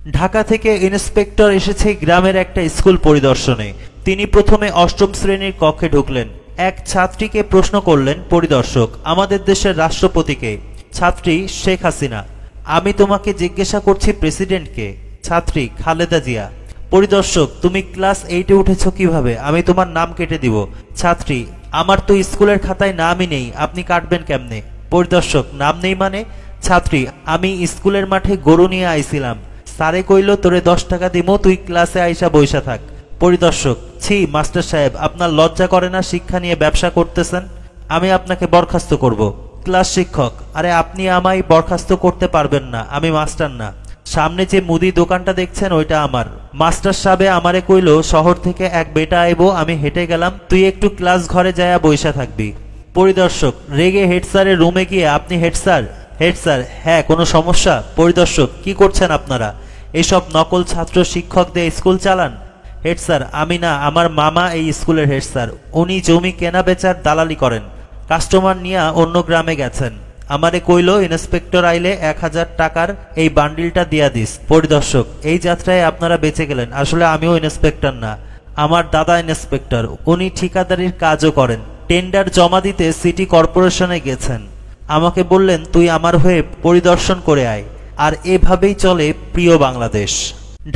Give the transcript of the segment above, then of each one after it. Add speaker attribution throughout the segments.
Speaker 1: ঢাকা থেকে ইন্সপেক্টর এসেছে গ্রামের একটা স্কুল পরিদর্শনে। তিনি প্রথমে অষ্টম শ্রেণীর কক্ষে ঢুকলেন। এক ছাত্রীকে প্রশ্ন করলেন পরিদর্শক, আমাদের দেশের রাষ্ট্রপতিকে? ছাত্রী, শেখ হাসিনা। আমি তোমাকে জিজ্ঞাসা করছি প্রেসিডেন্টকে? ছাত্রী, খালেদা জিয়া। পরিদর্শক, তুমি ক্লাস 8-এ উঠেছ কিভাবে? আমি তোমার নাম কেটে দিব। ছাত্রী, আমার তো স্কুলের খাতায় নামই নেই, আপনি কাটবেন কেমনে? পরিদর্শক, নাম নেই মানে? ছাত্রী, আমি স্কুলের মাঠে গরু নিয়ে আইছিলাম, স্যারে কইল তোরে 10 টাকা দিমো, তুই ক্লাসে আইসা বইসা থাক। পরিদর্শক, ছি মাস্টার সাহেব, আপনার লজ্জা করে না? শিক্ষা নিয়ে ব্যবসা করতেছেন, আমি আপনাকে বরখাস্ত করব। ক্লাস শিক্ষক, আরে আপনি আমায় বরখাস্ত করতে পারবেন না, আমি মাস্টার না। সামনে যে মুদি দোকানটা দেখছেন ওইটা আমার। মাস্টার সাহেবে আমারে কইল শহর থেকে এক বেটা আইবো, আমি হেঁটে গেলাম, তুই একটু ক্লাস ঘরে যায়া বইসা থাকবি। পরিদর্শক, রেগে হেড স্যারের রুমে গিয়ে, আপনি হেড স্যার? হেড স্যার, হ্যাঁ, কোনো সমস্যা? পরিদর্শক, কি করছেন আপনারা? এইসব নকল ছাত্র শিক্ষক দিয়ে স্কুল চালান? হেড স্যার, আমি না, আমার মামা এই স্কুলের হেড স্যার। উনি জমি কেনা বেচার দালালি করেন, কাস্টমার নিয়ে অন্য গ্রামে গেছেন। আমারে কইল ইন্সপেক্টর আইলে 1000 টাকার এই বান্ডিলটা দিয়া দিস। পরিদর্শক, এই যাত্রায় আপনারা বেঁচে গেলেন। আসলে আমিও ইন্সপেক্টর না, আমার দাদা ইন্সপেক্টর, উনি ঠিকাদারির কাজও করেন। টেন্ডার জমা দিতে সিটি কর্পোরেশনে গেছেন, আমাকে বললেন তুই আমার হয়ে পরিদর্শন করে আয়। আর এভাবেই চলে প্রিয় বাংলাদেশ।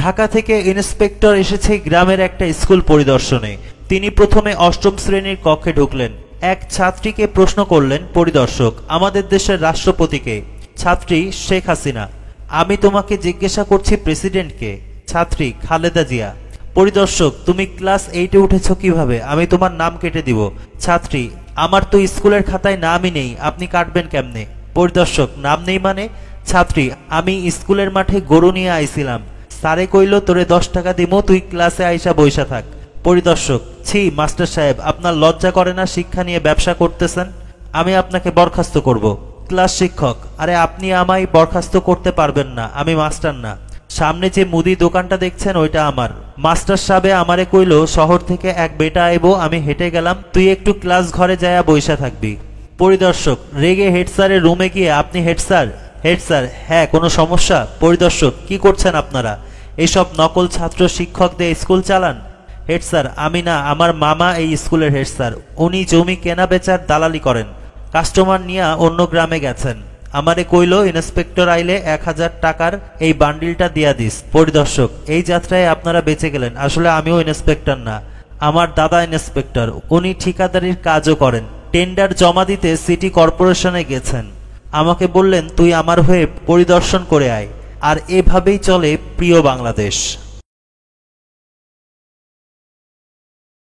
Speaker 1: ঢাকা থেকে ইন্সপেক্টর এসেছে গ্রামের একটা স্কুল পরিদর্শনে। তিনি প্রথমে অষ্টম শ্রেণীর কক্ষে ঢুকলেন। এক ছাত্রীকে প্রশ্ন করলেন পরিদর্শক, আমাদের দেশের রাষ্ট্রপতিকে? ছাত্রী, শেখ হাসিনা। আমি তোমাকে জিজ্ঞাসা করছি প্রেসিডেন্টকে? ছাত্রী, খালেদা জিয়া। পরিদর্শক, তুমি ক্লাস 8-এ উঠেছ কিভাবে? আমি তোমার নাম কেটে দিব। ছাত্রী, আমার তো স্কুলের খাতায় নামই নেই, আপনি কাটবেন কেমনে? পরিদর্শক, নাম নেই মানে? ছাত্রী, আমি স্কুলের মাঠে গরু নিয়ে আইছিলাম, স্যারে কইল তোরে 10 টাকা দিমো, তুই ক্লাসে আইসা বইসা থাক। পরিদর্শক, ছি মাস্টার সাহেব, আপনার লজ্জা করে না? শিক্ষা নিয়ে ব্যবসা করতেছেন, আমি আপনাকে বরখাস্ত করব। ক্লাস শিক্ষক, আরে আপনি আমায় বরখাস্ত করতে পারবেন না, আমি মাস্টার না। সামনে যে মুদি দোকানটা দেখছেন ওইটা আমার। মাস্টার সাহেবে আমারে কইল শহর থেকে এক বেটা আইবো, আমি হেঁটে গেলাম, তুই একটু ক্লাস ঘরে যায়া বইসা থাকবি। পরিদর্শক, রেগে হেড স্যারের রুমে গিয়ে, আপনি হেড স্যার? হেড স্যার, হ্যাঁ, কোনো সমস্যা? পরিদর্শক, কি করছেন আপনারা? এইসব নকল ছাত্র শিক্ষক দিয়ে স্কুল চালান? হেড স্যার, আমি না, আমার মামা এই স্কুলের হেড স্যার। উনি জমি কেনা বেচার দালালি করেন, কাস্টমার নিয়ে অন্য গ্রামে গেছেন। আমারে কইল ইন্সপেক্টর আইলে 1000 টাকার এই বান্ডিলটা দিয়া দিস। পরিদর্শক, এই যাত্রায় আপনারা বেঁচে গেলেন। আসলে আমিও ইন্সপেক্টর না, আমার দাদা ইন্সপেক্টর, উনি ঠিকাদারির কাজও করেন। টেন্ডার জমা দিতে সিটি কর্পোরেশনে গেছেন, আমাকে বললেন তুই আমার হয়ে পরিদর্শন করে আয়। আর এভাবেই চলে প্রিয় বাংলাদেশ।